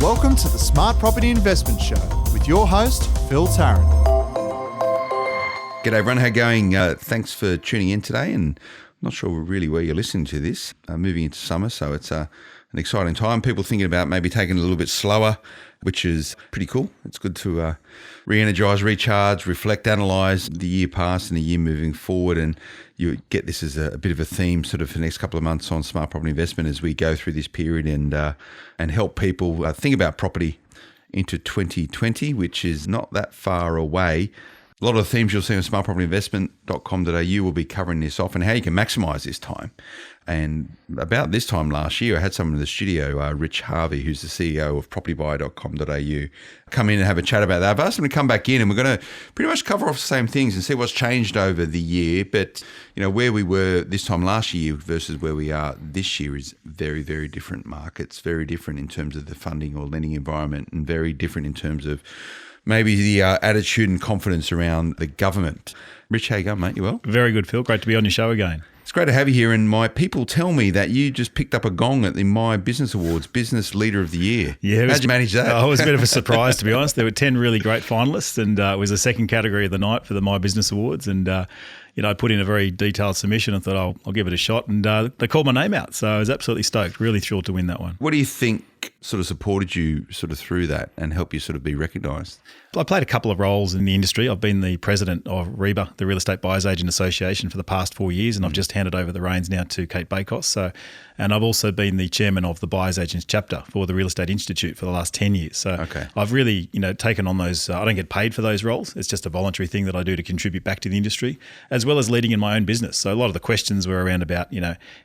Welcome to the Smart Property Investment Show with your host, Phil Tarrant. G'day everyone, how you going? Thanks for tuning in today, and I'm not sure really where you're listening to this. Moving into summer, so it's an exciting time. People thinking about maybe taking it a little bit slower, which is pretty cool. It's good to re-energise, recharge, reflect, analyse the year past and the year moving forward, and you get this as a bit of a theme sort of for the next couple of months on smart property investment as we go through this period and help people think about property into 2020, which is not that far away. A lot of the themes you'll see on smartpropertyinvestment.com.au will be covering this off and how you can maximise this time. And about this time last year, I had someone in the studio, Rich Harvey, who's the CEO of Propertybuyer.com.au, come in and have a chat about that. I've asked him to come back in and we're going to pretty much cover off the same things and see what's changed over the year. But, you know, where we were this time last year versus where we are this year is very, very different markets, very different in terms of the funding or lending environment, and very different in terms of maybe the attitude and confidence around the government. Rich, how you going, mate? You well? Very good, Phil. Great to be on your show again. It's great to have you here. And my people tell me that you just picked up a gong at the My Business Awards, Business Leader of the Year. Yeah, how'd you manage that? It was a bit of a surprise, to be honest. There were 10 really great finalists, and it was the second category of the night for the My Business Awards. And I put in a very detailed submission and thought I'll give it a shot. And they called my name out, so I was absolutely stoked. Really thrilled to win that one. What do you think sort of supported you sort of through that and helped you sort of be recognised? I played a couple of roles in the industry. I've been the president of REBA, the Real Estate Buyers Agent Association, for the past 4 years, and I've just handed over the reins now to Kate Bakos. And I've also been the chairman of the Buyers Agents chapter for the Real Estate Institute for the last 10 years. So okay. I've really, taken on those. I don't get paid for those roles. It's just a voluntary thing that I do to contribute back to the industry, as well as leading in my own business. So a lot of the questions were around about,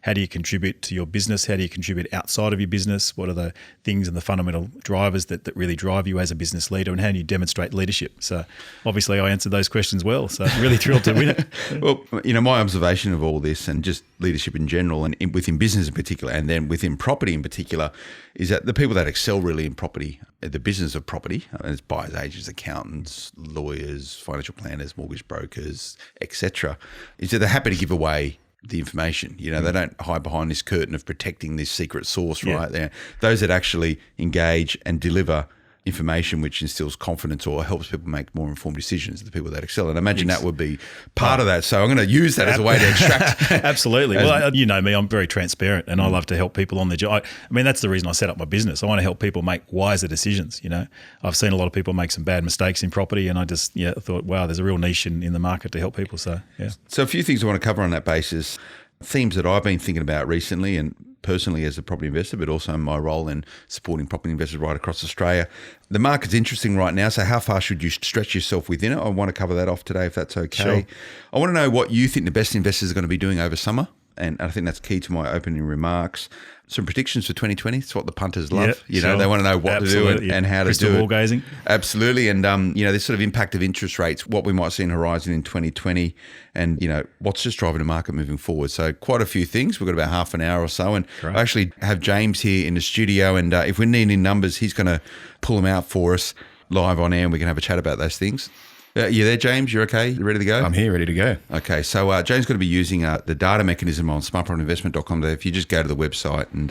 how do you contribute to your business? How do you contribute outside of your business? What are the things and the fundamental drivers that really drive you as a business leader, and how do you demonstrate leadership? So obviously I answered those questions well, so really thrilled to win it. Well, my observation of all this and just leadership in general and within business in particular, and then within property in particular, is that the people that excel really in property, the business of property, as buyers agents, accountants, lawyers, financial planners, mortgage brokers, etc., is that they're happy to give away the information. They don't hide behind this curtain of protecting this secret source right there. Those that actually engage and deliver information which instills confidence or helps people make more informed decisions are the people that excel. And I imagine that would be part of that. So I'm going to use that as a way to extract. Absolutely. Well, you know me, I'm very transparent and I love to help people on their job. I mean, that's the reason I set up my business. I want to help people make wiser decisions. I've seen a lot of people make some bad mistakes in property, and I just thought, wow, there's a real niche in the market to help people. So, yeah. So a few things I want to cover on that basis. Themes that I've been thinking about recently, and personally as a property investor, but also in my role in supporting property investors right across Australia. The market's interesting right now, so how far should you stretch yourself within it? I want to cover that off today if that's okay. Sure. I want to know what you think the best investors are going to be doing over summer, and I think that's key to my opening remarks. Some predictions for 2020. It's what the punters love. Sure. They want to know what to do and how to do it. Crystal ball gazing. Absolutely. And, this sort of impact of interest rates, what we might see in horizon in 2020, and, what's just driving the market moving forward. So quite a few things. We've got about half an hour or so. And I actually have James here in the studio. And if we need any numbers, he's going to pull them out for us live on air, and we can have a chat about those things. You there, James? You're okay? You ready to go? I'm here, ready to go. Okay, so James is going to be using the data mechanism on smartpropertyinvestment.com. If you just go to the website and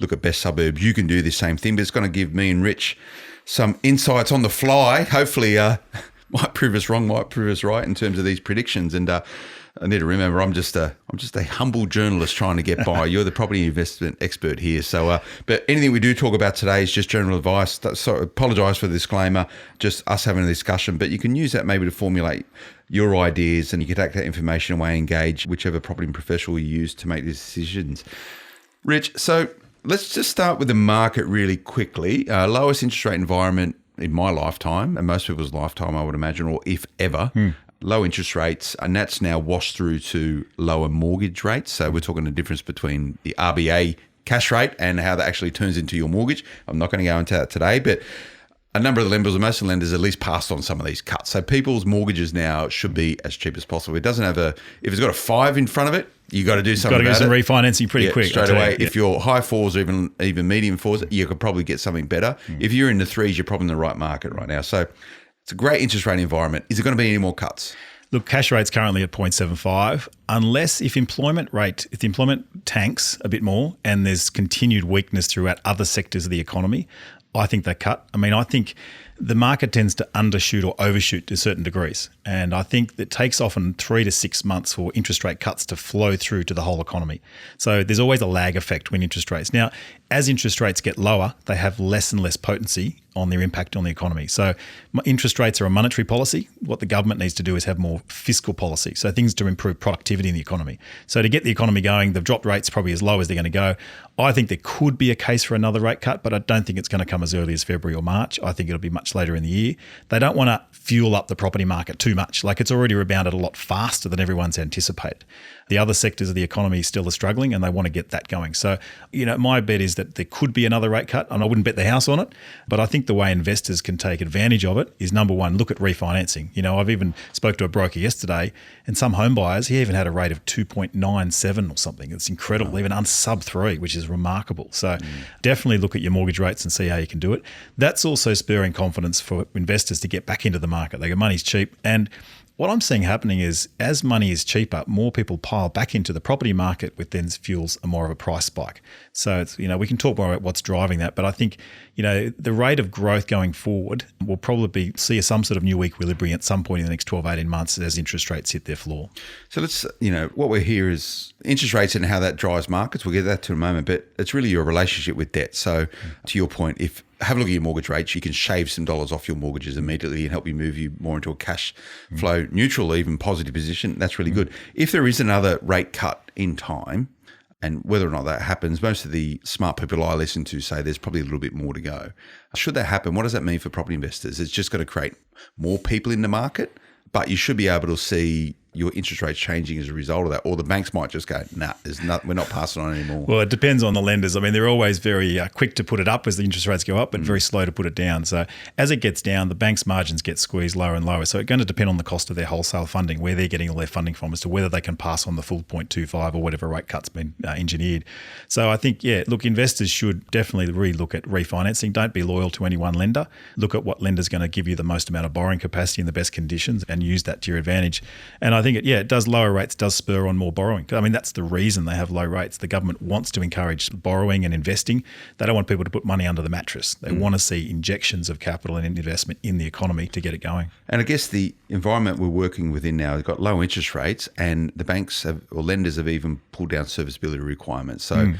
look at best suburbs, you can do the same thing, but it's going to give me and Rich some insights on the fly. Hopefully, might prove us wrong, might prove us right in terms of these predictions. And I need to remember, I'm just a humble journalist trying to get by. You're the property investment expert here. So, but anything we do talk about today is just general advice. So apologise for the disclaimer, just us having a discussion. But you can use that maybe to formulate your ideas, and you can take that information away and engage whichever property professional you use to make these decisions. Rich, so let's just start with the market really quickly. Lowest interest rate environment in my lifetime, and most people's lifetime, I would imagine, or if ever. Low interest rates, and that's now washed through to lower mortgage rates. So we're talking the difference between the RBA cash rate and how that actually turns into your mortgage. I'm not going to go into that today, but a number of the lenders, or most of the lenders, at least passed on some of these cuts. So people's mortgages now should be as cheap as possible. It doesn't have if it's got a 5 in front of it, you got to do something about it. Got to get some refinancing pretty quick. Straight away. If you're high 4s or even medium 4s, you could probably get something better. If you're in the 3s, you're probably in the right market right now. So it's a great interest rate environment. Is there going to be any more cuts? Look, cash rate's currently at 0.75, unless if employment tanks a bit more and there's continued weakness throughout other sectors of the economy, I think they cut. I mean, I think the market tends to undershoot or overshoot to certain degrees. And I think it takes often 3 to 6 months for interest rate cuts to flow through to the whole economy. So there's always a lag effect when interest rates. Now, as interest rates get lower, they have less and less potency on their impact on the economy. So interest rates are a monetary policy. What the government needs to do is have more fiscal policy. So things to improve productivity in the economy. So to get the economy going, they've dropped rates probably as low as they're going to go. I think there could be a case for another rate cut, but I don't think it's going to come as early as February or March. I think it'll be much later in the year. They don't want to fuel up the property market too much. Like, it's already rebounded a lot faster than everyone's anticipated. The other sectors of the economy still are struggling, and they want to get that going. So, my bet is that there could be another rate cut, and I wouldn't bet the house on it. But I think the way investors can take advantage of it is, number one, look at refinancing. I've even spoke to a broker yesterday, and some home buyers, he even had a rate of 2.97 or something. It's incredible, even sub 3, which is remarkable. So definitely look at your mortgage rates and see how you can do it. That's also spurring confidence for investors to get back into the market. They go, money's cheap. And what I'm seeing happening is, as money is cheaper, more people pile back into the property market, which then fuels more of a price spike. So it's, we can talk more about what's driving that, but I think, the rate of growth going forward will probably see some sort of new equilibrium at some point in the next 12, 18 months as interest rates hit their floor. So let's, what we're here is interest rates and how that drives markets. We'll get that to in a moment, but it's really your relationship with debt. So to your point, have a look at your mortgage rates, you can shave some dollars off your mortgages immediately and help you move you more into a cash flow neutral, even positive position. That's really good. If there is another rate cut in time, and whether or not that happens, most of the smart people I listen to say there's probably a little bit more to go. Should that happen, what does that mean for property investors? It's just going to create more people in the market, but you should be able to see your interest rates changing as a result of that, or the banks might just go, we're not passing on anymore. Well, it depends on the lenders. I mean, they're always very quick to put it up as the interest rates go up, but very slow to put it down. So as it gets down, the bank's margins get squeezed lower and lower. So it's going to depend on the cost of their wholesale funding, where they're getting all their funding from, as to whether they can pass on the full 0.25 or whatever rate cut's been engineered. So I think, investors should definitely re-look at refinancing. Don't be loyal to any one lender. Look at what lender's going to give you the most amount of borrowing capacity and the best conditions, and use that to your advantage. And I think it does lower rates does spur on more borrowing. I mean, that's the reason they have low rates. The government wants to encourage borrowing and investing. They don't want people to put money under the mattress. They want to see injections of capital and investment in the economy to get it going. And I guess the environment we're working within now has got low interest rates, and the banks or lenders have even pulled down serviceability requirements. So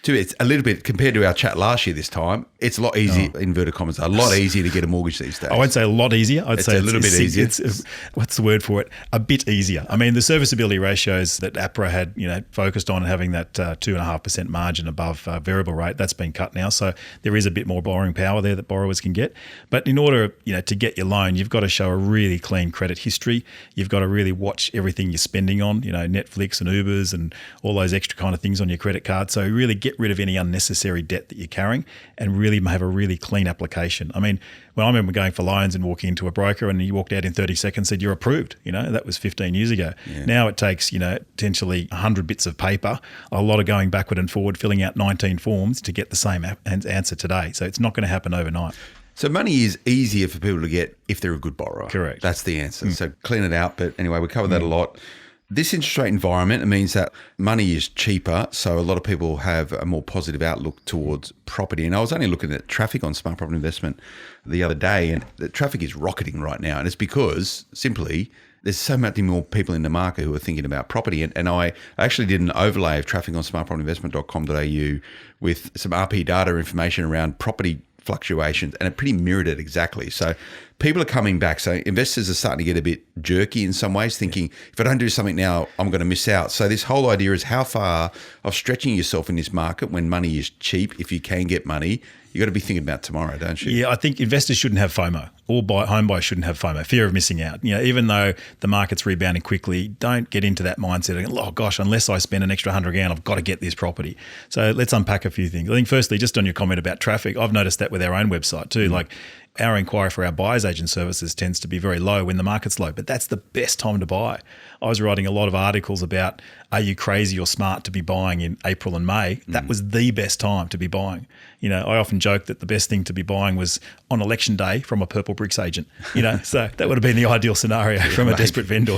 it's a little bit, compared to our chat last year this time, it's a lot easier, inverted commas, a lot easier to get a mortgage these days. I won't say a lot easier. I'd say a little bit easier. It's what's the word for it? A bit easier. I mean, the serviceability ratios that APRA had, focused on having that 2.5% margin above variable rate, that's been cut now. So there is a bit more borrowing power there that borrowers can get. But in order, to get your loan, you've got to show a really clean credit history. You've got to really watch everything you're spending on, Netflix and Ubers and all those extra kind of things on your credit card. So really get rid of any unnecessary debt that you're carrying, and really have a really clean application. I mean, when I remember going for loans and walking into a broker and he walked out in 30 seconds, said, you're approved. That was 15 years ago. Yeah. Now it takes, potentially 100 bits of paper, a lot of going backward and forward, filling out 19 forms to get the same answer today. So it's not going to happen overnight. So money is easier for people to get if they're a good borrower. Correct. That's the answer. So clean it out. But anyway, we covered that a lot. This interest rate environment, it means that money is cheaper, so a lot of people have a more positive outlook towards property. And I was only looking at traffic on Smart Property Investment the other day, and the traffic is rocketing right now. And it's because simply there's so many more people in the market who are thinking about property. And I actually did an overlay of traffic on smartpropertyinvestment.com.au with some RP data information around property fluctuations, and it pretty mirrored it exactly. So people are coming back. So investors are starting to get a bit jerky in some ways, thinking, if I don't do something now, I'm going to miss out. So this whole idea is how far of stretching yourself in this market when money is cheap, if you can get money, you got to be thinking about tomorrow, don't you? Yeah, I think investors shouldn't have FOMO. All home buyers shouldn't have FOMO, fear of missing out. Even though the market's rebounding quickly, don't get into that mindset of, oh gosh, unless I spend an extra $100,000, I've got to get this property. So let's unpack a few things. I think firstly, just on your comment about traffic, I've noticed that with our own website too. Like, our inquiry for our buyer's agent services tends to be very low when the market's low, but that's the best time to buy. I was writing a lot of articles about, are you crazy or smart to be buying in April and May? That was the best time to be buying. I often joke that the best thing to be buying was on election day from a Purple Bricks agent, so that would have been the ideal scenario from a desperate vendor,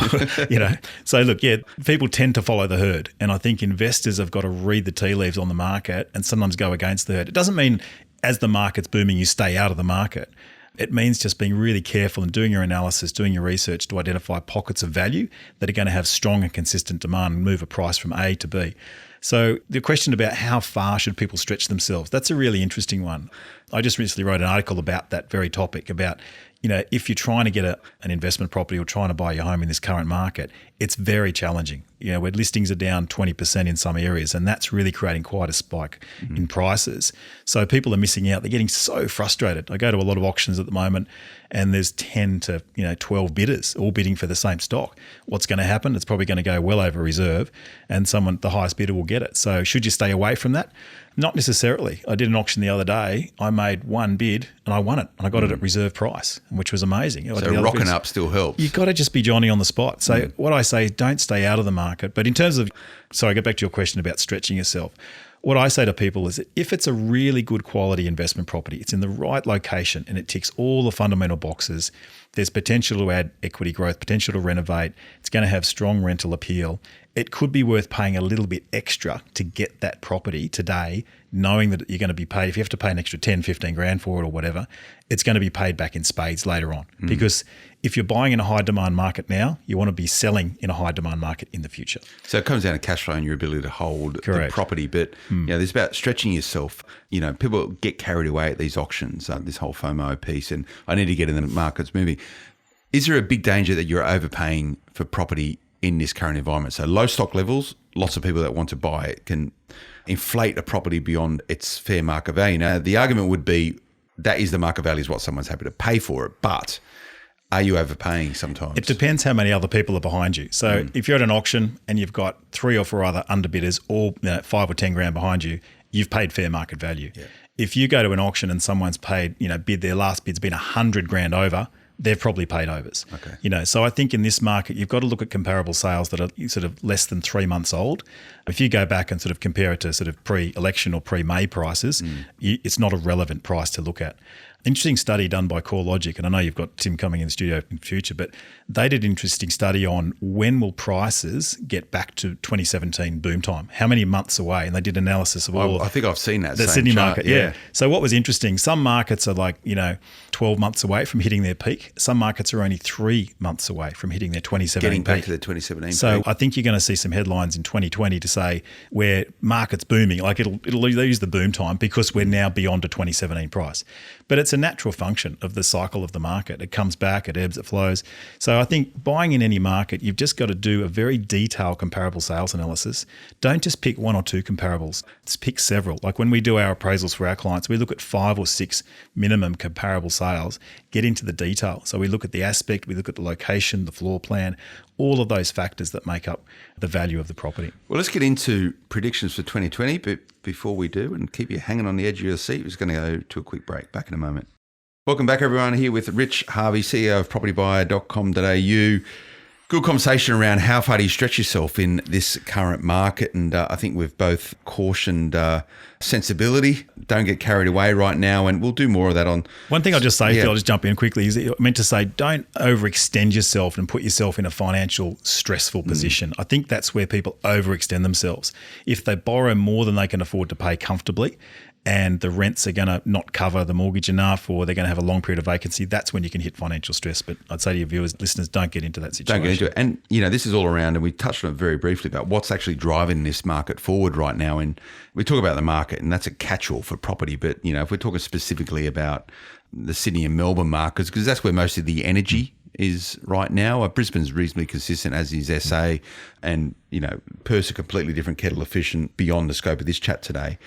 So look, people tend to follow the herd, and I think investors have got to read the tea leaves on the market and sometimes go against the herd. It doesn't mean as the market's booming, you stay out of the market. It means just being really careful and doing your analysis, doing your research to identify pockets of value that are going to have strong and consistent demand and move a price from A to B. So the question about how far should people stretch themselves, that's a really interesting one. I just recently wrote an article about that very topic, about, if you're trying to get an investment property or trying to buy your home in this current market, it's very challenging. Where listings are down 20% in some areas, and that's really creating quite a spike in prices. So people are missing out. They're getting so frustrated. I go to a lot of auctions at the moment, and there's 10 to 12 bidders all bidding for the same stock. What's going to happen? It's probably going to go well over reserve, and the highest bidder will get it. So should you stay away from that? Not necessarily. I did an auction the other day. I made one bid and I won it, and I got it at reserve price, which was amazing. So rocking up still helps. You've got to just be Johnny on the spot. So what I say is, don't stay out of the market. But in terms of, get back to your question about stretching yourself. What I say to people is that if it's a really good quality investment property, it's in the right location and it ticks all the fundamental boxes, there's potential to add equity growth, potential to renovate, it's going to have strong rental appeal. It could be worth paying a little bit extra to get that property today, knowing that you're going to be paid. If you have to pay an extra 10, 15 grand for it or whatever, it's going to be paid back in spades later on. Because if you're buying in a high demand market now, you want to be selling in a high demand market in the future. So it comes down to cash flow and your ability to hold the property. But there's about stretching yourself. People get carried away at these auctions, this whole FOMO piece, and I need to get in the markets moving. Is there a big danger that you're overpaying for property in this current environment? So low stock levels, lots of people that want to buy it can inflate a property beyond its fair market value. Now, the argument would be that is the market value is what someone's happy to pay for it, but are you overpaying sometimes? It depends how many other people are behind you. So if you're at an auction and you've got 3 or 4 other underbidders, all 5 or 10 grand behind you, you've paid fair market value. Yeah. If you go to an auction and someone's paid, their last bid's been 100 grand over, they've probably paid overs. Okay. So I think in this market, you've got to look at comparable sales that are sort of less than 3 months old. If you go back and sort of compare it to sort of pre-election or pre-May prices, it's not a relevant price to look at. Interesting study done by CoreLogic, and I know you've got Tim coming in the studio in the future, but they did an interesting study on when will prices get back to 2017 boom time? How many months away? And they did analysis of all. I think I've seen that. The Sydney market, yeah. So what was interesting, some markets are like, 12 months away from hitting their peak. Some markets are only 3 months away from hitting their 2017 Getting back peak. to the 2017 So peak. I think you're going to see some headlines in 2020 to say where market's booming, like it'll use the boom time because we're now beyond a 2017 price. But it's a natural function of the cycle of the market. It comes back, it ebbs, it flows. So I think buying in any market, you've just got to do a very detailed comparable sales analysis. Don't just pick 1 or 2 comparables. Just pick several. Like when we do our appraisals for our clients, we look at 5 or 6 minimum comparable sales, get into the detail. So we look at the aspect, we look at the location, the floor plan, all of those factors that make up the value of the property. Well, let's get into predictions for 2020, but before we do, and keep you hanging on the edge of your seat, we're just going to go to a quick break. Back in a moment. Welcome back, everyone. Here with Rich Harvey, CEO of Propertybuyer.com.au. Good conversation around how far do you stretch yourself in this current market, and I think we've both cautioned sensibility. Don't get carried away right now, and we'll do more of that on. One thing I'll just say, Phil, I'll just jump in quickly, is I meant to say don't overextend yourself and put yourself in a financial stressful position. I think that's where people overextend themselves. If they borrow more than they can afford to pay comfortably, and the rents are going to not cover the mortgage enough, or they're going to have a long period of vacancy, that's when you can hit financial stress. But I'd say to your viewers, listeners, don't get into that situation. Don't get into it. And, this is all around, and we touched on it very briefly about what's actually driving this market forward right now. And we talk about the market, and that's a catch-all for property. But, if we're talking specifically about the Sydney and Melbourne markets, because that's where most of the energy is right now. Brisbane's reasonably consistent, as is SA, and, Perth's a completely different kettle of fish and beyond the scope of this chat today.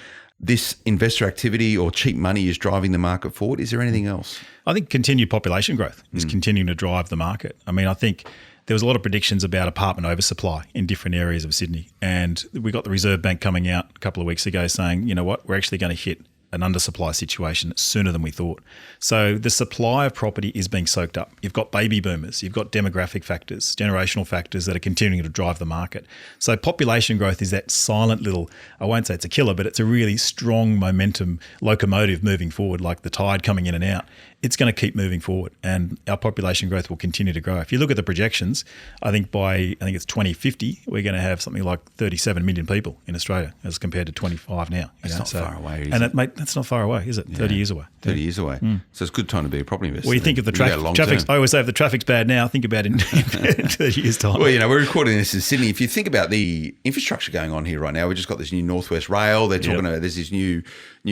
This investor activity or cheap money is driving the market forward. Is there anything else? I think continued population growth is continuing to drive the market. I mean, I think there was a lot of predictions about apartment oversupply in different areas of Sydney. And we got the Reserve Bank coming out a couple of weeks ago saying, you know what, we're actually going to hit an undersupply situation sooner than we thought. So the supply of property is being soaked up. You've got baby boomers, you've got demographic factors, generational factors that are continuing to drive the market. So population growth is that silent little, I won't say it's a killer, but it's a really strong momentum locomotive moving forward, like the tide coming in and out. it's going to keep moving forward, and our population growth will continue to grow. If you look at the projections, I think it's 2050, we're going to have something like 37 million people in Australia as compared to 25 now. That's not far away, is and it? Mate, that's not far away, is it? Yeah. 30 years away. 30 years away. So it's a good time to be a property investor. Well, you think of the traffic. I always say if the traffic's bad now, think about it in 30 years' time. Well, we're recording this in Sydney. If you think about the infrastructure going on here right now, we've just got this new Northwest Rail. They're talking about there's this new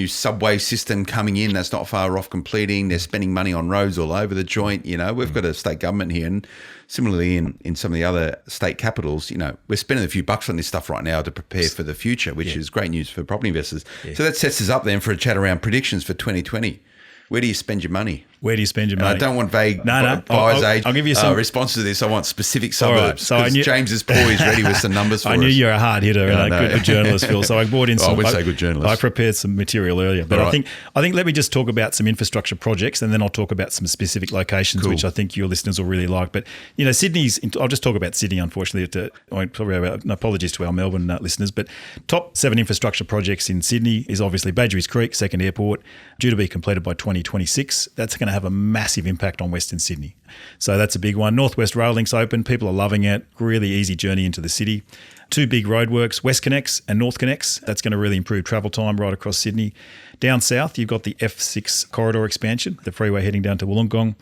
subway system coming in that's not far off completing. They're spending money on roads all over the joint. We've got a state government here, and similarly in some of the other state capitals, we're spending a few bucks on this stuff right now to prepare for the future, which is great news for property investors. Yeah. So that sets us up then for a chat around predictions for 2020. Where do you spend your money? Where do you spend your money? I don't want vague buyer's I'll give you some response to this. I want specific suburbs. Right, so James is poised ready with some numbers for us. I knew you're a hard hitter and a good journalist, Phil. So I brought in some. I wouldn't say good journalist. I prepared some material earlier, but right. I think let me just talk about some infrastructure projects, and then I'll talk about some specific locations, which I think your listeners will really like. But Sydney's. I'll just talk about Sydney. Unfortunately, apologies to our Melbourne listeners, but top 7 infrastructure projects in Sydney is obviously Badgerys Creek, second airport, due to be completed by 2026. That's going to have a massive impact on Western Sydney. So that's a big one. Northwest Rail Link's open. People are loving it. Really easy journey into the city. 2 big roadworks, West Connects and North Connects. That's going to really improve travel time right across Sydney. Down south, you've got the F6 corridor expansion, the freeway heading down to Wollongong.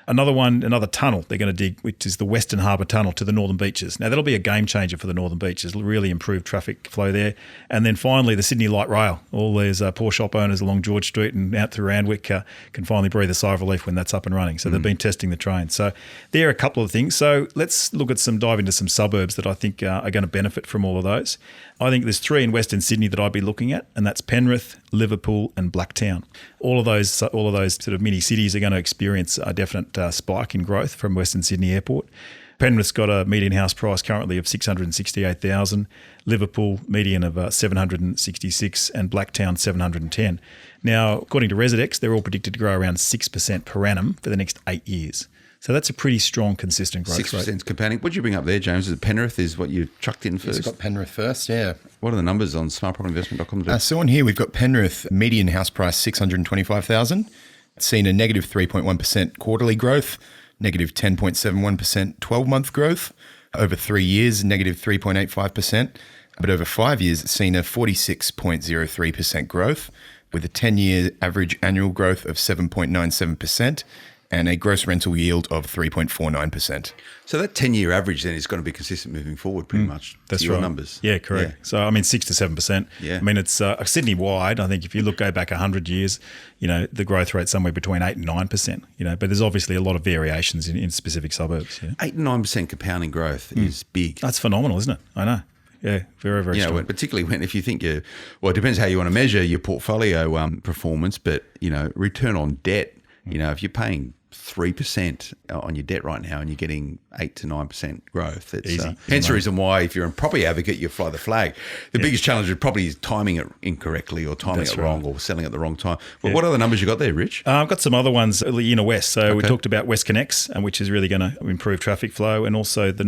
Another tunnel they're going to dig, which is the Western Harbour Tunnel to the Northern Beaches. Now, that'll be a game changer for the Northern Beaches. It'll really improve traffic flow there. And then finally, the Sydney Light Rail. All these poor shop owners along George Street and out through Randwick can finally breathe a sigh of relief when that's up and running. So they've been testing the train. So there are a couple of things. So let's dive into some suburbs that I think are going to benefit from all of those. I think there's 3 in Western Sydney that I'd be looking at, and that's Penrith, Liverpool and Blacktown. All of those sort of mini cities are going to experience a definite spike in growth from Western Sydney Airport. Penrith's got a median house price currently of $668,000, Liverpool median of 766, and Blacktown 710. Now, according to Residex, they're all predicted to grow around 6% per annum for the next 8 years. So that's a pretty strong, consistent growth rate. 6% compounding. What did you bring up there, James? Is it Penrith is what you chucked in first? Yes, I've got Penrith first, yeah. What are the numbers on smartpropertyinvestment.com? So on here, we've got Penrith median house price $625,000. It's seen a negative 3.1% quarterly growth, negative 10.71% 12-month growth. Over 3 years, negative 3.85%. But over 5 years, it's seen a 46.03% growth with a 10-year average annual growth of 7.97%. And a gross rental yield of 3.49%. So that 10-year average then is going to be consistent moving forward pretty much. That's your right. numbers. Yeah, correct. Yeah. So, 6 to 7%. Yeah. It's Sydney-wide. I think if you go back 100 years, the growth rate's somewhere between 8 and 9%, but there's obviously a lot of variations in specific suburbs. 8 and 9% compounding growth is big. That's phenomenal, isn't it? I know. Yeah, very, very strong. Particularly if you think it depends how you want to measure your portfolio performance, but, return on debt, if you're paying 3% on your debt right now and you're getting 8 to 9% growth, it's easy. Hence the reason why if you're a property advocate, you fly the flag. The biggest challenge with property is timing it incorrectly or timing it wrong or selling at the wrong time. Well, what other numbers you got there, Rich? I've got some other ones in the inner west. So we talked about West Connects, which is really going to improve traffic flow, and also the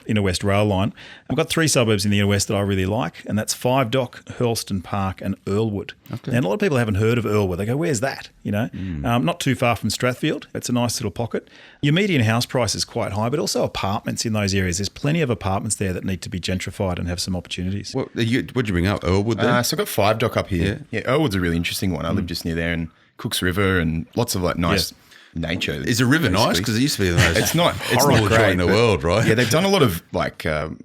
inner west rail line. I've got 3 suburbs in the inner west that I really like, and that's Five Dock, Hurlston Park and Earlwood. Okay. And a lot of people haven't heard of Earlwood. They go, where's that? Not too far from Strathfield. It's a nice little pocket. Your median house price is quite high, but also apartments in those areas. There's plenty of apartments there that need to be gentrified and have some opportunities. What'd you bring up, Earlwood there? So I've got Five Dock up here. Yeah, Earlwood's a really interesting one. I live just near there, and Cooks River and lots of nice... nature. Is the river nice? Because it used to be the most horrible joint in the world, right? Yeah, they've done a lot of remediation.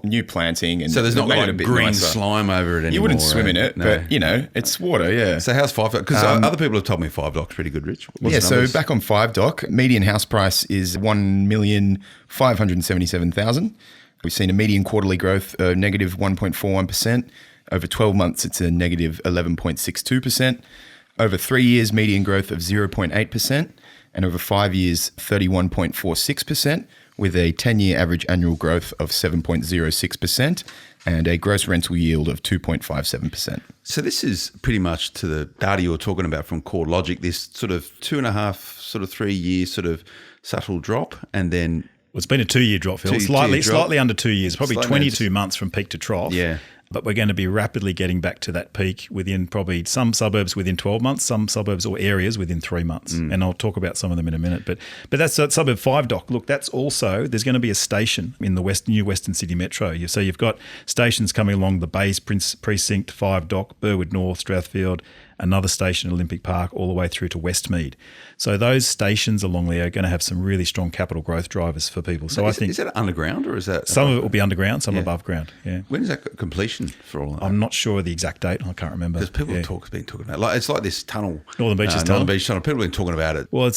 New planting, and so there's not like green nicer. Slime over it anymore. You wouldn't swim in it, but it's water. Yeah. So how's Five Dock? Because other people have told me Five Dock's pretty good, Rich. So back on Five Dock, median house price is $1,577,000. We've seen a median quarterly growth of negative 1.41%. Over 12 months, it's a negative 11.62%. Over 3 years, median growth of 0.8%, and over 5 years, 31.46%, with a 10-year average annual growth of 7.06% and a gross rental yield of 2.57%. So this is pretty much to the data you were talking about from CoreLogic, this sort of 2.5, 3 year sort of subtle drop, and then... Well, it's been a 2-year drop, Phil. Slightly under 2 years, probably 22 months from peak to trough. Yeah. But we're going to be rapidly getting back to that peak within probably some suburbs within 12 months, some suburbs or areas within 3 months. And I'll talk about some of them in a minute. But that's suburb 5, Doc. Look, that's also, there's going to be a station in the new Western City Metro. So you've got stations coming along the Bays Precinct 5, Doc, Burwood North, Strathfield, another station at Olympic Park, all the way through to Westmead. So those stations along there are going to have some really strong capital growth drivers for people. So is that underground or is that? Some of it will be underground, some above ground. Yeah. When is that completion for all that? I'm not sure the exact date. I can't remember. Because people have been talking about it's like this tunnel. Northern Beaches tunnel. Northern Beach tunnel. People have been talking about it. Well,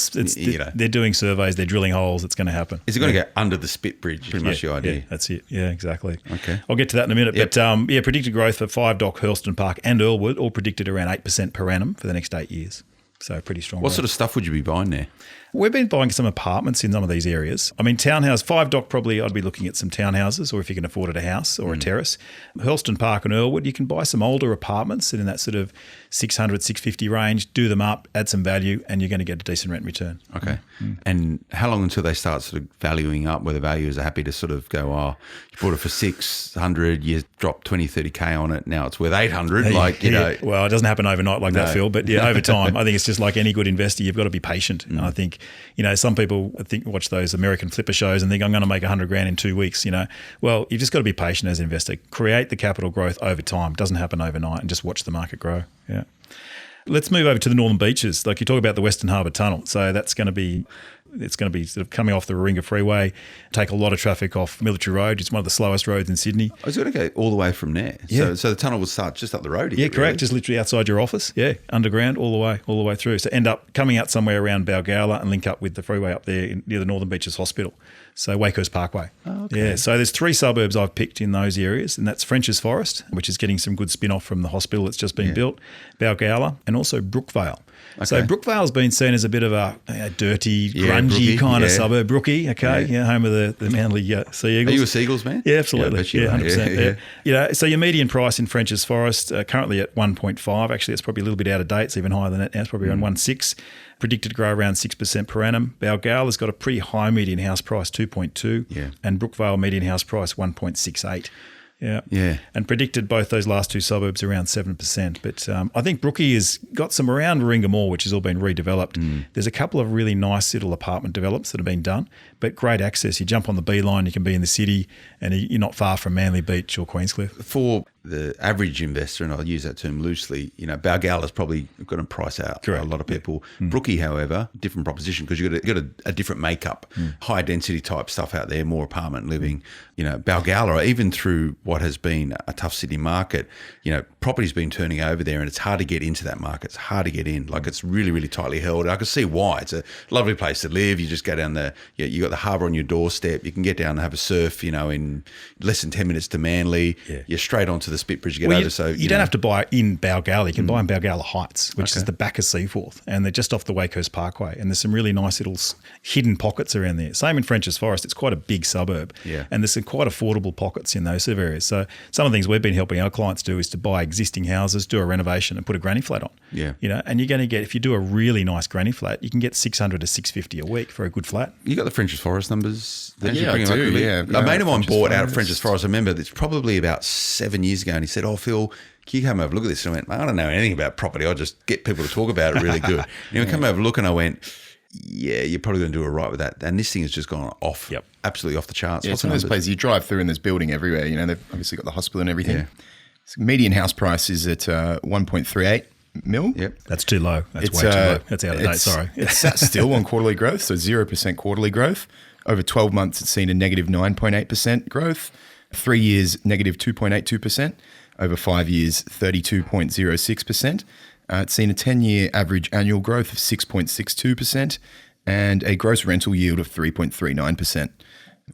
they're doing surveys, they're drilling holes. It's going to happen. Is it going to go under the Spit Bridge? Pretty much the idea. Yeah, that's it. Yeah, exactly. Okay. I'll get to that in a minute. Yep. But predicted growth for 5, Dock, Hurlston Park and Earlwood, all predicted around 8% per annum for the next 8 years. So pretty strong. What sort of stuff would you be buying there? We've been buying some apartments in some of these areas. I mean, townhouse, 5, Dock, probably I'd be looking at some townhouses, or if you can afford it, a house or a terrace. Hurlston Park and Earlwood, you can buy some older apartments in that sort of 600, 650 range, do them up, add some value, and you're going to get a decent rent return. Okay. And how long until they start sort of valuing up, where the valuers are happy to sort of go, you bought it for 600, you dropped 20, 30K on it, now it's worth 800, Well, it doesn't happen overnight like that, Phil, but over time, I think it's just like any good investor, you've got to be patient. And I think, some people watch those American flipper shows and think, I'm going to make 100 grand in 2 weeks, Well, you've just got to be patient as an investor. Create the capital growth over time. It doesn't happen overnight, and just watch the market grow. Yeah. Let's move over to the Northern Beaches. Like you talk about the Western Harbour Tunnel. So it's going to be sort of coming off the Warringah Freeway, take a lot of traffic off Military Road. It's one of the slowest roads in Sydney. I was going to go all the way from there. Yeah. So the tunnel will start just up the road here. Yeah, correct. Really? Just literally outside your office. Yeah, underground all the way through. So end up coming out somewhere around Balgowlah and link up with the freeway up there near the Northern Beaches Hospital. So Wakehurst Parkway. Oh, okay. Yeah, so there's 3 suburbs I've picked in those areas, and that's French's Forest, which is getting some good spin-off from the hospital that's just been built, Balgowlah, and also Brookvale. Okay. So Brookvale's been seen as a bit of a dirty, grungy kind of suburb. Brookie, home of the Manly Sea Eagles. Are you a Seagulls man? Yeah, absolutely. Yeah, 100%. Yeah. So your median price in French's Forest currently at 1.5. Actually, it's probably a little bit out of date. It's even higher than that now. It's probably around 1.6. Predicted to grow around 6% per annum. Balgowlah's got a pretty high median house price, 2.2, and Brookvale median house price 1.68. Yeah. And predicted both those last 2 suburbs around 7%. But I think Brookie has got some around Warringah Mall, which has all been redeveloped. There's a couple of really nice little apartment developments that have been done, but great access. You jump on the B line, you can be in the city, and you're not far from Manly Beach or Queenscliff. For the average investor, and I'll use that term loosely, Balgowlah's probably going to price out a lot of people. Brookie, however, different proposition, because you've got a different makeup, high density type stuff out there, more apartment living. Balgowlah, even through what has been a tough city market, property's been turning over there, and it's hard to get into that market. It's hard to get in. Like, it's really, really tightly held. I can see why. It's a lovely place to live. You just go down you got the harbour on your doorstep. You can get down and have a surf, in less than 10 minutes to Manly. Yeah. You're straight onto the Spit Bridge, you get over. So you don't have to buy in Balgowlah. You can buy in Balgowlah Heights, which is the back of Seaforth, and they're just off the Wakehurst Parkway. And there's some really nice little hidden pockets around there. Same in French's Forest. It's quite a big suburb, and there's some quite affordable pockets in those sort of areas. So some of the things we've been helping our clients do is to buy existing houses, do a renovation, and put a granny flat on. Yeah, and you're going to get, if you do a really nice granny flat, you can get 600 to 650 a week for a good flat. You got the French's Forest numbers? Yeah, I do. Yeah, a mate of mine bought out of French's Forest. I remember it's probably about 7 years ago, and he said, Phil, can you come over and look at this? And I went, I don't know anything about property. I just get people to talk about it really good. And he would come over and look, and I went, yeah, you're probably going to do it right with that. And this thing has just gone off, absolutely off the charts. Yeah, some of those places you drive through and there's building everywhere. They've obviously got the hospital and everything. Yeah. So median house price is at 1.38 mil. Yep. That's too low. That's way too low. That's out of date, sorry. It's sat still on quarterly growth, so 0% quarterly growth. Over 12 months, it's seen a negative 9.8% growth. 3 years, negative 2.82%. Over 5 years, 32.06%. It's seen a 10-year average annual growth of 6.62% and a gross rental yield of 3.39%.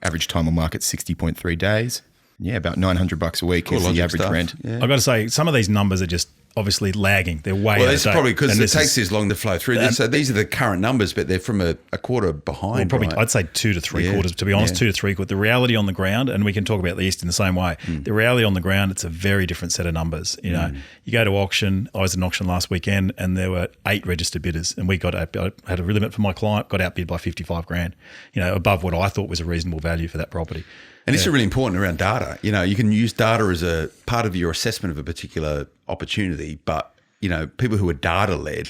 Average time on market, 60.3 days. Yeah, about $900 a week is the average rent. Yeah. I've got to say, some of these numbers are just obviously lagging. They're way out of date. Well, it's probably because it takes this long to flow through. So these are the current numbers, but they're from a quarter behind. Well, probably, right? I'd say 2 to 3 quarters, to be honest, 2 to 3 quarters. The reality on the ground, and we can talk about the East in the same way, the reality on the ground, it's a very different set of numbers. You go to auction. I was at an auction last weekend, and there were 8 registered bidders, and I had a limit for my client, got outbid by 55 grand, above what I thought was a reasonable value for that property. And it's really important around data. You can use data as a part of your assessment of a particular opportunity, but, people who are data-led,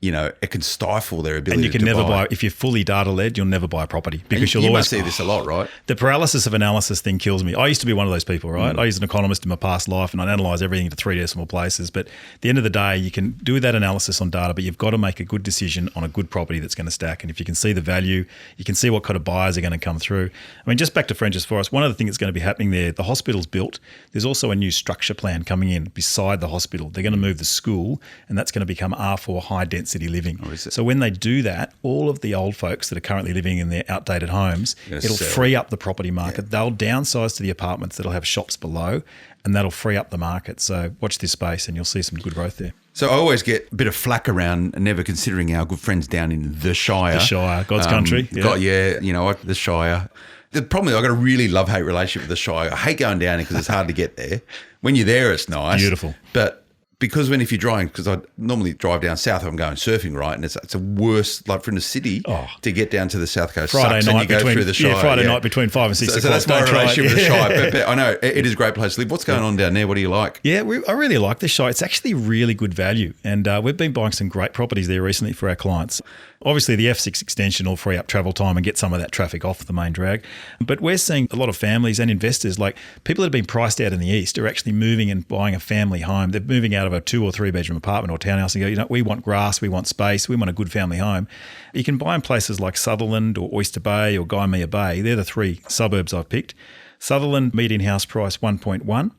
it can stifle their ability to buy. And you can never buy, if you're fully data-led, you'll never buy a property because you'll always see this a lot, right? The paralysis of analysis thing kills me. I used to be one of those people, right? I was an economist in my past life and I'd analyse everything into 3 decimal places. But at the end of the day, you can do that analysis on data, but you've got to make a good decision on a good property that's going to stack. And if you can see the value, you can see what kind of buyers are going to come through. I mean, just back to French's Forest, one of the things that's going to be happening there, the hospital's built. There's also a new structure plan coming in beside the hospital. They're going to move the school and that's going to become R4 high density living. Or is it? So when they do that, all of the old folks that are currently living in their outdated homes, it'll free up the property market. Yeah. They'll downsize to the apartments that'll have shops below, and that'll free up the market. So watch this space and you'll see some good growth there. So I always get a bit of flack around never considering our good friends down in the Shire. The Shire, God's country. Yeah. The Shire. The problem is I've got a really love-hate relationship with the Shire. I hate going down there because it's hard to get there. When you're there, it's nice. Beautiful. But because if you're driving, because I normally drive down south, I'm going surfing, right? And it's a worse, like from the city to get down to the south coast. Friday night through the Shire. Friday night between 5 and 6 o'clock. So that's my relationship with the Shire. But I know it is a great place to live. What's going on down there? What do you like? Yeah, I really like the Shire. It's actually really good value. And we've been buying some great properties there recently for our clients. Obviously, the F6 extension will free up travel time and get some of that traffic off the main drag. But we're seeing a lot of families and investors, like people that have been priced out in the east, are actually moving and buying a family home. They're moving out of a 2 or 3 bedroom apartment or townhouse and go, we want grass, we want space, we want a good family home. You can buy in places like Sutherland or Oyster Bay or Gymea Bay. They're the 3 suburbs I've picked. Sutherland, median house price 1.1.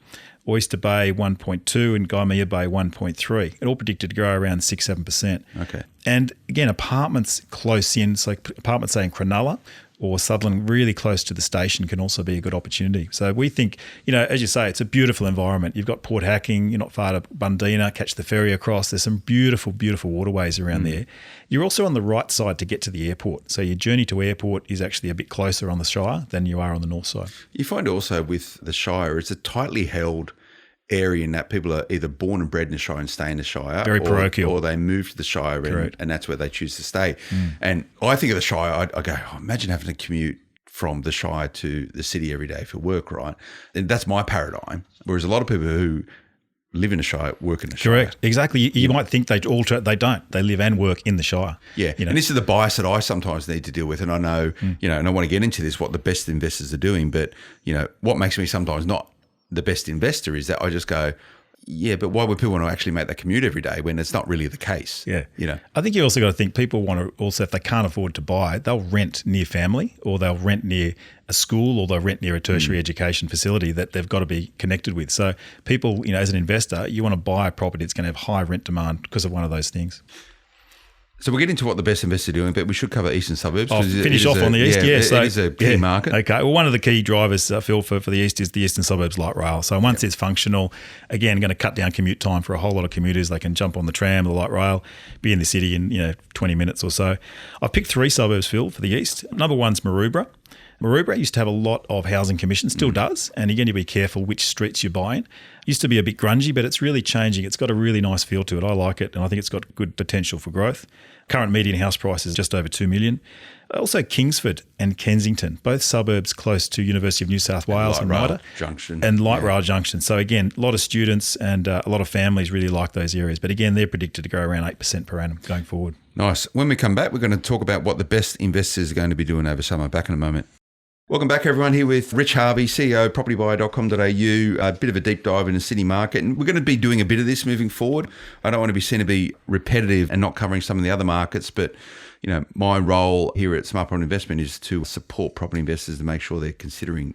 Oyster Bay 1.2 and Gymea Bay 1.3. It all predicted to grow around 6-7%. Okay. And again, apartments close in, so apartments say in Cronulla or Sutherland really close to the station can also be a good opportunity. So we think, as you say, it's a beautiful environment. You've got Port Hacking, you're not far to Bundina, catch the ferry across. There's some beautiful, beautiful waterways around there. You're also on the right side to get to the airport. So your journey to airport is actually a bit closer on the Shire than you are on the north side. You find also with the Shire, it's a tightly held area in that people are either born and bred in the Shire and stay in the Shire. Very parochial. Or they move to the Shire and that's where they choose to stay. And I think of the Shire, I go, imagine having to commute from the Shire to the city every day for work, right? And that's my paradigm. Whereas a lot of people who live in the Shire work in the Shire. Correct. Exactly. You might think they don't. They live and work in the Shire. Yeah. And this is the bias that I sometimes need to deal with. And I know, and I want to get into this, what the best investors are doing. But, what makes me sometimes not the best investor is that I just go, yeah, but why would people want to actually make that commute every day when it's not really the case? Yeah. I think you also got to think people want to also, if they can't afford to buy, they'll rent near family or they'll rent near a school or they'll rent near a tertiary education facility that they've got to be connected with. So people, as an investor, you want to buy a property that's going to have high rent demand because of one of those things. So we'll get into what the best investors are doing, but we should cover eastern suburbs. Finish off on the east, So it is a key market. Okay. Well, one of the key drivers, Phil, for the east is the eastern suburbs light rail. So once it's functional, again, going to cut down commute time for a whole lot of commuters. They can jump on the tram, the light rail, be in the city in 20 minutes or so. I've picked 3 suburbs, Phil, for the east. Number 1's Maroubra. Maroubra used to have a lot of housing commissions, still does, and you're going to be careful which streets you buy in. Used to be a bit grungy, but it's really changing. It's got a really nice feel to it. I like it, and I think it's got good potential for growth. Current median house price is just over $2 million. Also Kingsford and Kensington, both suburbs close to University of New South Wales and Ryder. Junction. And Light Rail Junction. So again, a lot of students and a lot of families really like those areas. But again, they're predicted to grow around 8% per annum going forward. Nice. When we come back, we're going to talk about what the best investors are going to be doing over summer. Back in a moment. Welcome back, everyone, here with Rich Harvey, CEO of propertybuyer.com.au, a bit of a deep dive in the city market. And we're going to be doing a bit of this moving forward. I don't want to be seen to be repetitive and not covering some of the other markets, but my role here at Smart Property Investment is to support property investors to make sure they're considering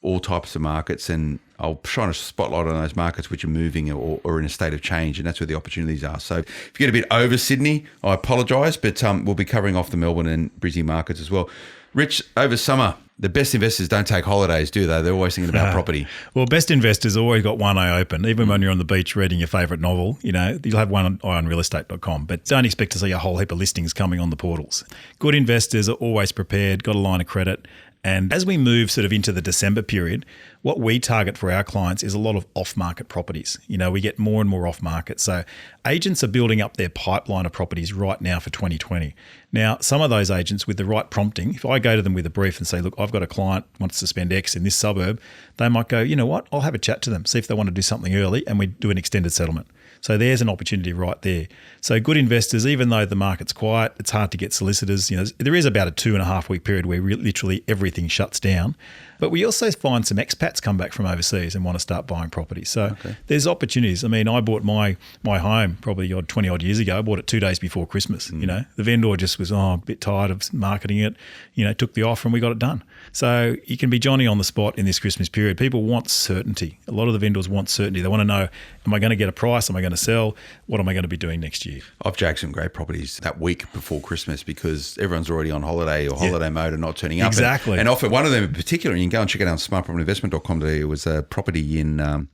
all types of markets. And I'll shine a spotlight on those markets which are moving or in a state of change, and that's where the opportunities are. So if you get a bit over Sydney, I apologise, but we'll be covering off the Melbourne and Brisbane markets as well. Rich, over summer, the best investors don't take holidays, do they? They're always thinking about property. Well, best investors always got one eye open. Even when you're on the beach reading your favourite novel, you'll have one eye on realestate.com. But don't expect to see a whole heap of listings coming on the portals. Good investors are always prepared, got a line of credit. And as we move sort of into the December period, what we target for our clients is a lot of off-market properties. We get more and more off-market. So agents are building up their pipeline of properties right now for 2020. Now, some of those agents with the right prompting, if I go to them with a brief and say, look, I've got a client wants to spend X in this suburb, they might go, you know what, I'll have a chat to them, see if they want to do something early, and we do an extended settlement. So there's an opportunity right there. So good investors, even though the market's quiet, it's hard to get solicitors. There is about a 2.5 week period where literally everything shuts down. But we also find some expats come back from overseas and want to start buying property. So there's opportunities. I mean, I bought my home probably 20 odd years ago. I bought it 2 days before Christmas. The vendor just was a bit tired of marketing it. Took the offer and we got it done. So you can be Johnny on the spot in this Christmas period. People want certainty. A lot of the vendors want certainty. They want to know, am I going to get a price? Am I going to sell? What am I going to be doing next year? I've jacked some great properties that week before Christmas because everyone's already on holiday or holiday mode and not turning up. Exactly. And often one of them in particular, and you can go and check it out on smartpropertyinvestment.com today, it was a property in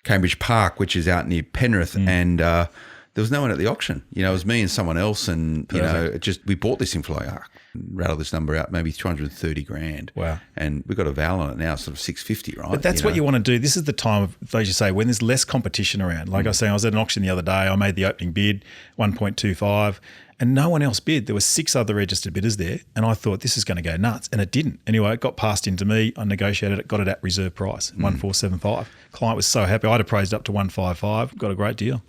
Cambridge Park, which is out near Penrith, and there was no one at the auction. It was me and someone else, and we bought this in for rattle this number out, maybe 230 grand. Wow. And we've got a val on it now, sort of 650, right? But that's what you want to do. This is the time of, as you say, when there's less competition around. Like I was saying, I was at an auction the other day. I made the opening bid, 1.25, and no one else bid. There were 6 other registered bidders there, and I thought this is going to go nuts, and it didn't. Anyway, it got passed into me. I negotiated it, got it at reserve price, 1,475. Client was so happy. I'd appraised up to 155. Got a great deal.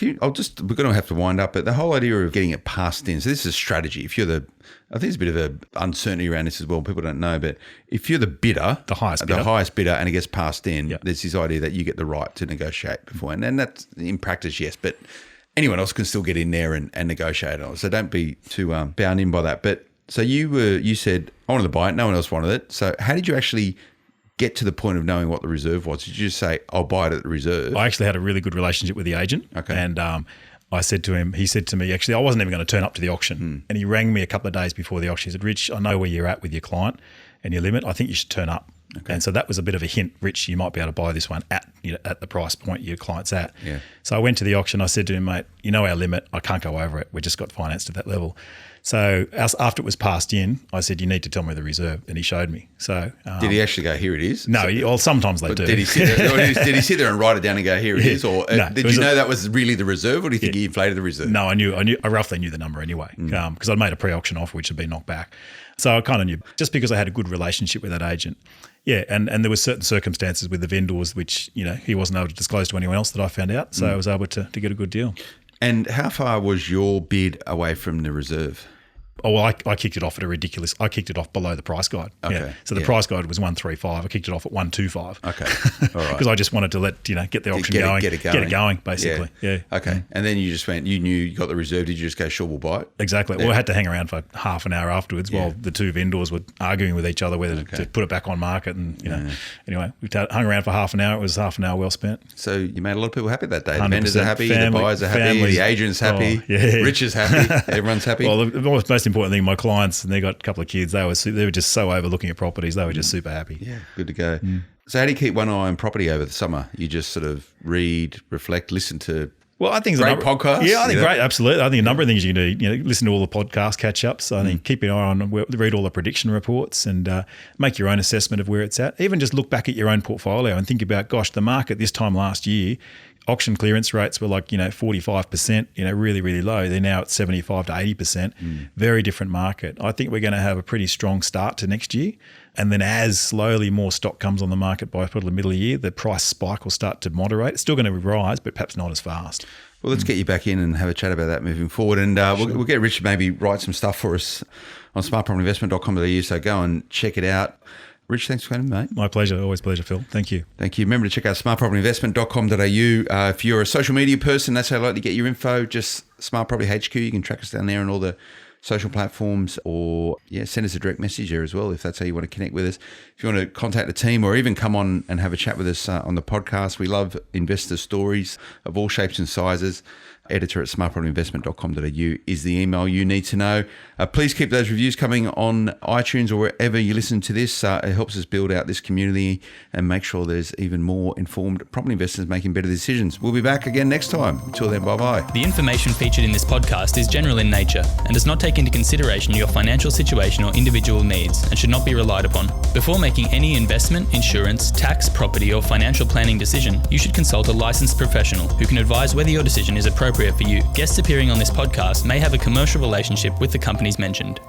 We're going to have to wind up, but the whole idea of getting it passed in. So this is strategy. If you're I think there's a bit of a uncertainty around this as well. People don't know, but if you're the bidder, the highest bidder, and it gets passed in, there's this idea that you get the right to negotiate before, and that's in practice, yes, but anyone else can still get in there and negotiate on it. So don't be too bound in by that. But so you said I wanted to buy it, no one else wanted it. So how did you actually get to the point of knowing what the reserve was? Did you just say, I'll buy it at the reserve? I actually had a really good relationship with the agent. Okay. And I said to him, he said to me, actually, I wasn't even going to turn up to the auction. And he rang me a couple of days before the auction. He said, Rich, I know where you're at with your client and your limit. I think you should turn up. Okay. And so that was a bit of a hint, Rich, you might be able to buy this one at the price point your client's at. Yeah. So I went to the auction. I said to him, mate, you know our limit. I can't go over it. We just got financed at that level. So after it was passed in, I said, you need to tell me the reserve. And he showed me. So did he actually go, here it is? No, sometimes they do. Did he sit there and write it down and go, here it is? Or did you know that was really the reserve, or do you think he inflated the reserve? No, I roughly knew the number anyway, because I'd made a pre-auction offer which had been knocked back. So I kind of knew, just because I had a good relationship with that agent. Yeah, and there were certain circumstances with the vendors which, he wasn't able to disclose to anyone else that I found out. So I was able to get a good deal. And how far was your bid away from the reserve? Oh, well, I kicked it off at I kicked it off below the price guide. Okay. Yeah. So the price guide was 135. I kicked it off at 125. Okay. All right. Because I just wanted to get the auction going. Get it going, basically. Yeah. Okay. And then you just went, you knew you got the reserve. Did you just go, sure, we'll buy it? Exactly. Yeah. Well, I had to hang around for half an hour afterwards while the two vendors were arguing with each other whether to put it back on market. And, anyway, we hung around for half an hour. It was half an hour well spent. So you made a lot of people happy that day. The vendors are happy, the buyers are happy, families, the agent's happy, Rich is happy, everyone's happy. Well, the most important thing, my clients, and they got a couple of kids, they were just so over looking at properties. They were just super happy. Yeah, good to go. So how do you keep one eye on property over the summer? You just sort of read, reflect, listen to I think great podcasts? Yeah, I think great, absolutely. I think a number of things you can do. Listen to all the podcast catch-ups. I think keep an eye on, read all the prediction reports and make your own assessment of where it's at. Even just look back at your own portfolio and think about, gosh, the market this time last year, auction clearance rates were 45%, really, really low. They're now at 75 to 80%. Very different market. I think we're going to have a pretty strong start to next year. And then as slowly more stock comes on the market by probably the middle of the year, the price spike will start to moderate. It's still going to rise, but perhaps not as fast. Well, let's get you back in and have a chat about that moving forward. And we'll get Rich to maybe write some stuff for us on smartpropertyinvestment.com.au. So go and check it out. Rich, thanks for coming, mate. My pleasure. Always a pleasure, Phil. Thank you. Thank you. Remember to check out smartpropertyinvestment.com.au. If you're a social media person, that's how I like to get your info. Just Smart Property HQ. You can track us down there on all the social platforms, or send us a direct message there as well if that's how you want to connect with us. If you want to contact the team or even come on and have a chat with us on the podcast, we love investor stories of all shapes and sizes. editor@smartpropertyinvestment.com.au is the email you need to know. Please keep those reviews coming on iTunes or wherever you listen to this. It helps us build out this community and make sure there's even more informed property investors making better decisions. We'll be back again next time. Until then, bye-bye. The information featured in this podcast is general in nature and does not take into consideration your financial situation or individual needs and should not be relied upon. Before making any investment, insurance, tax, property or financial planning decision, you should consult a licensed professional who can advise whether your decision is appropriate for you. Guests appearing on this podcast may have a commercial relationship with the companies mentioned.